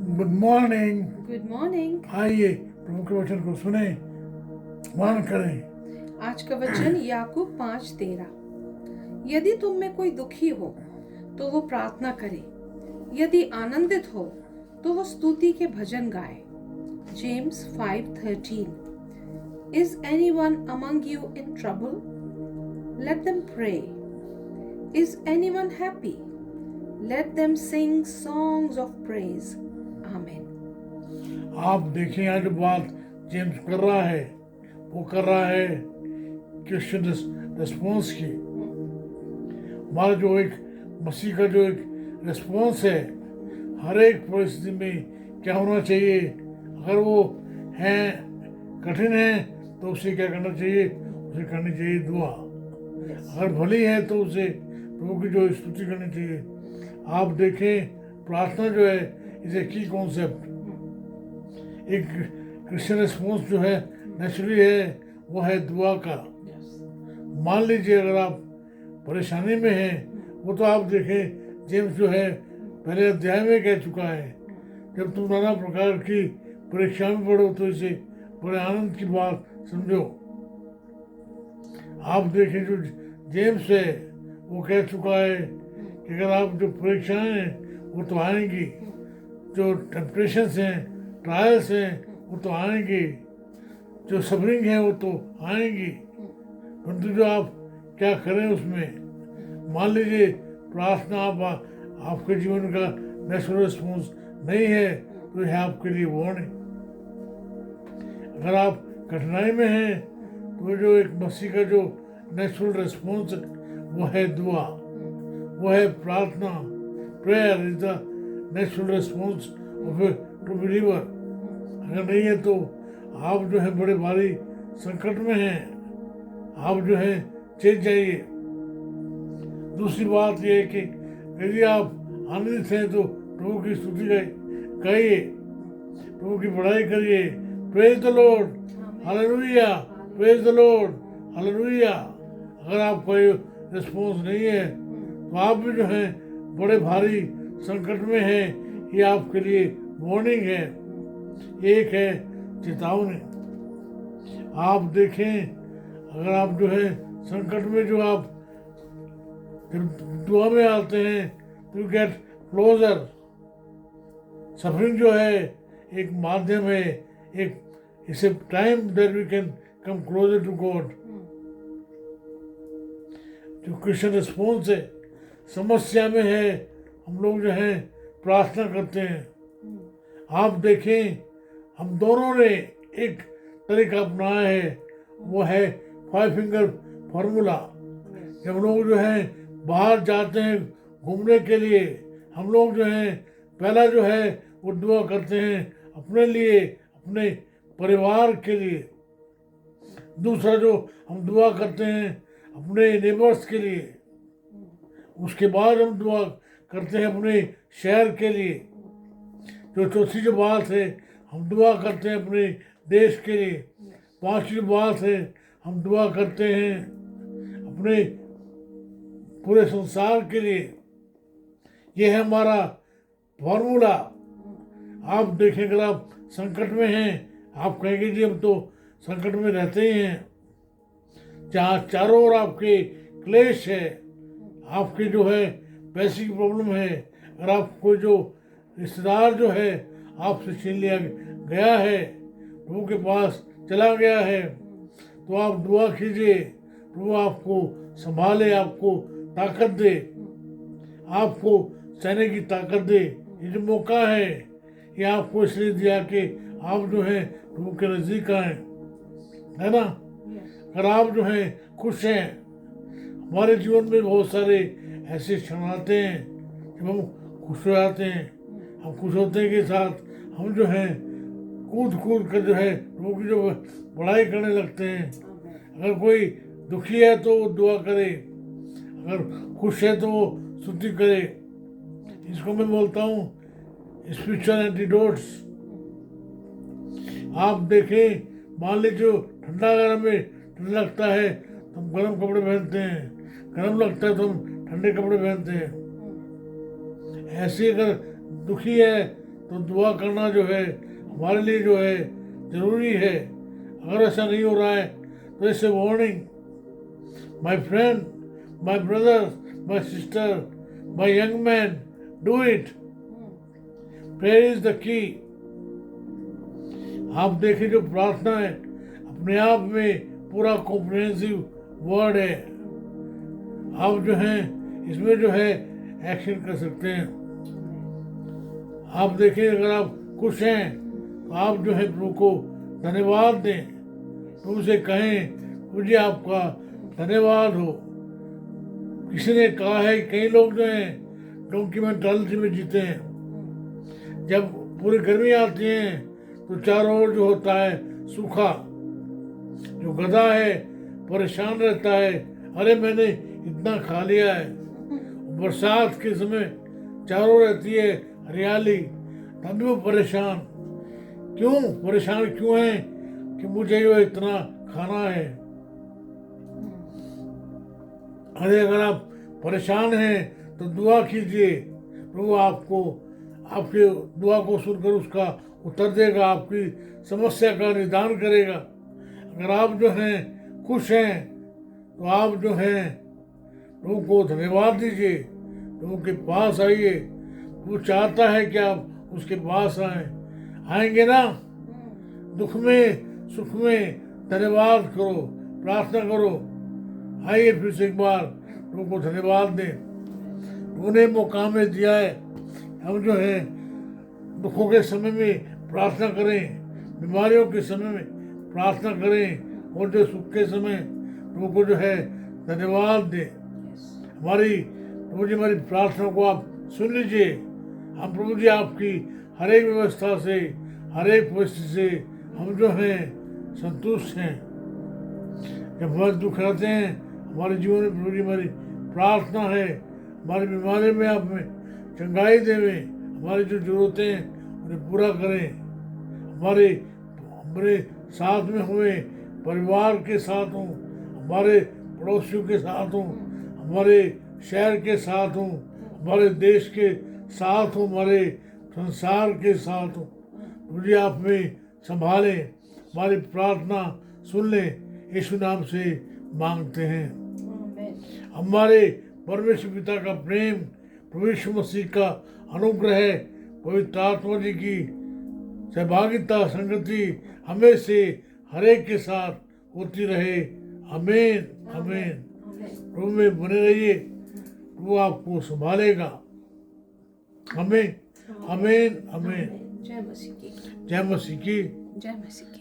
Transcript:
Good morning. Good morning. आइए प्रभु के वचन को सुने, मान करें। आज का वचन याकूब 5:13। यदि तुम में कोई दुखी हो तो वो प्रार्थना करे, यदि आनंदित हो तो वो स्तुति के भजन गाए। James 5:13। Is anyone among you in trouble? Let them pray. Is anyone happy? Let them sing songs of praise. Amen. आप देखें आज जो बात जेम्स कर रहा है वो कर रहा है क्रिश्चियन रिस्पॉन्स की। हमारा जो एक मसीह का जो एक रिस्पॉन्स है हर एक परिस्थिति में क्या होना चाहिए। अगर वो है कठिन है तो उसे क्या करना चाहिए, उसे करनी चाहिए दुआ। अगर भली है तो उसे प्रभु की जो स्तुति करनी चाहिए। आप देखें प्रार्थना जो है इज ए की कॉन्सेप्ट। एक क्रिश्चियन रिस्पॉन्स जो है नेचुरली है वो है दुआ का। मान लीजिए अगर आप परेशानी में हैं, वो तो आप देखें जेम्स जो है पहले अध्याय में कह चुका है, जब तुम नाना प्रकार की परीक्षा में पढ़ो तो इसे बड़े आनंद की बात समझो। आप देखें जो जेम्स है वो कह चुका है कि अगर आप जो परीक्षाएं हैं वो तो आएंगी, जो टेम्पटेशंस हैं, ट्रायल्स हैं वो तो आएंगी, जो सफरिंग है वो तो आएंगी, परंतु जो आप क्या करें उसमें। मान लीजिए प्रार्थना आपके जीवन का नेचुरल रिस्पॉन्स नहीं है तो यह आपके लिए वार्निंग। अगर आप कठिनाई में हैं तो जो एक मसीह का जो नेचुरल रिस्पॉन्स वो है दुआ, वो है प्रार्थना। Prayer is the natural response of A true believer. अगर नहीं है तो आप जो है बड़े भारी संकट में हैं, आप जो है चेत जाइए। दूसरी बात यह है कि यदि आप आनंदित हैं तो प्रभु की स्तुति गाइए, प्रभु की बड़ाई करिए। Praise the Lord, hallelujah, praise the Lord, hallelujah. अगर आप कोई रिस्पॉन्स नहीं है तो आप भी जो है बड़े भारी संकट में हैं, ये आपके लिए वार्निंग है, एक है चेतावनी। आप देखें अगर आप जो है संकट में जो आप जब दुआ में आते हैं तो यू गेट क्लोजर। सफरिंग जो है एक माध्यम है, एक it's a time that we can come closer to God. जो क्रिश्चियन रिस्पॉन्स है, समस्या में है हम लोग जो है प्रार्थना करते हैं। आप देखें हम दोनों ने एक तरीका अपनाया है, वो है 5 फिंगर फार्मूला। जब लोग जो है बाहर जाते हैं घूमने के लिए, हम लोग जो है पहला जो है वो दुआ करते हैं अपने लिए, अपने परिवार के लिए। दूसरा जो हम दुआ करते हैं अपने नेबर्स के लिए। उसके बाद हम दुआ करते हैं अपने शहर के लिए। जो चौथी जो बात है हम दुआ करते हैं अपने देश के लिए। पांचवी बात है हम दुआ करते हैं अपने पूरे संसार के लिए। ये है हमारा फॉर्मूला। आप देखें अगर आप संकट में हैं, आप कहेंगे जी हम तो संकट में रहते ही हैं, जहाँ चारों ओर आपके क्लेश है, आपके जो है पैसे की प्रॉब्लम है, अगर आपको जो रिश्तेदार जो है आपसे छीन लिया गया है, प्रभु के पास चला गया है, तो आप दुआ कीजिए प्रभु आपको संभाले, आपको ताकत दे, आपको सहने की ताकत दे। ये जो मौका है ये आपको इसलिए दिया कि आप जो है प्रभु के नज़दीक आए, है ना। अगर आप जो है खुश हैं, हमारे जीवन में बहुत सारे ऐसे क्षण आते हैं जब हम खुश हो जाते हैं। हम खुश होते के साथ हम जो है कूद कूद कर जो है प्रभु की जो बड़ाई करने लगते हैं। अगर कोई दुखी है तो वो दुआ करे, अगर खुश है तो वो स्तुति करे। इसको मैं बोलता हूँ स्पिरिचुअल एंटीडोट्स। आप देखें मान लीजिए ठंडा गर्म में ठंडा लगता है तो हम गर्म कपड़े पहनते हैं, गर्म लगता है तो हम ठंडे कपड़े पहनते हैं। ऐसे अगर दुखी है तो दुआ करना जो है हमारे लिए जो है ज़रूरी है। अगर ऐसा नहीं हो रहा है तो इससे warning, my friend, my brother, my sister, my young man, do it. Prayer is the key. आप देखिए जो प्रार्थना है अपने आप में पूरा कॉम्प्रिहेंसिव वर्ड है। आप जो हैं इसमें जो है एक्शन कर सकते हैं। आप देखिए अगर आप खुश हैं तो आप जो है प्रभु को धन्यवाद दें, प्रभु से कहें मुझे आपका धन्यवाद हो। किसी ने कहा है कई लोग जो हैं डोंकी मेंटालिटी में जीते हैं। जब पूरी गर्मी आती है तो चारों ओर जो होता है सूखा, जो गधा है परेशान रहता है, अरे मैंने इतना खा लिया है। बरसात के समय चारों रहती है हरियाली, तब भी वो परेशान क्यों है कि मुझे जो इतना खाना है। अरे अगर आप परेशान हैं तो दुआ कीजिए, प्रभु आपको आपकी दुआ को सुनकर उसका उत्तर देगा, आपकी समस्या का निदान करेगा। अगर आप जो हैं खुश हैं तो आप जो हैं प्रभु को धन्यवाद दीजिए, प्रभु के पास आइए। वो चाहता है कि आप उसके पास आएंगे ना। दुख में सुख में धन्यवाद करो, प्रार्थना करो। आइए फिर से एक बार प्रभु को धन्यवाद दें। उन्हें मौका में दिया है हम जो है दुखों के समय में प्रार्थना करें, बीमारियों के समय में प्रार्थना करें, और जो सुख के समय प्रभु को जो है धन्यवाद दें। प्रभु जी हमारी प्रार्थना को आप सुन लीजिए। हम प्रभु जी आपकी हर एक व्यवस्था से, हर एक परिस्थिति से हम जो हैं संतुष्ट हैं। जब हमारे दुख रहते हैं हमारे जीवन में प्रभु जी हमारी प्रार्थना है हमारी बीमारी में आप में चंगाई देवें, हमारी जो जरूरतें हैं उन्हें पूरा करें। हमारे साथ में हुए परिवार के साथ हों, हमारे पड़ोसियों के साथ हों, हमारे शहर के साथ हों, हमारे देश के साथ हों, हमारे संसार के साथ हों। मुझे आप में संभालें, हमारी प्रार्थना सुन लें, यीशु नाम से मांगते हैं। हमारे परमेश्वर पिता का प्रेम, प्रभु यीशु मसीह का अनुग्रह, पवित्र आत्मा जी की सहभागिता संगति हमें से हर एक के साथ होती रहे। आमीन आमीन। प्रभु में बने रहिए, प्रभु आपको संभालेगा। आमीन आमीन आमीन। जय मसीह की। जय मसीह की। जय मसीह की।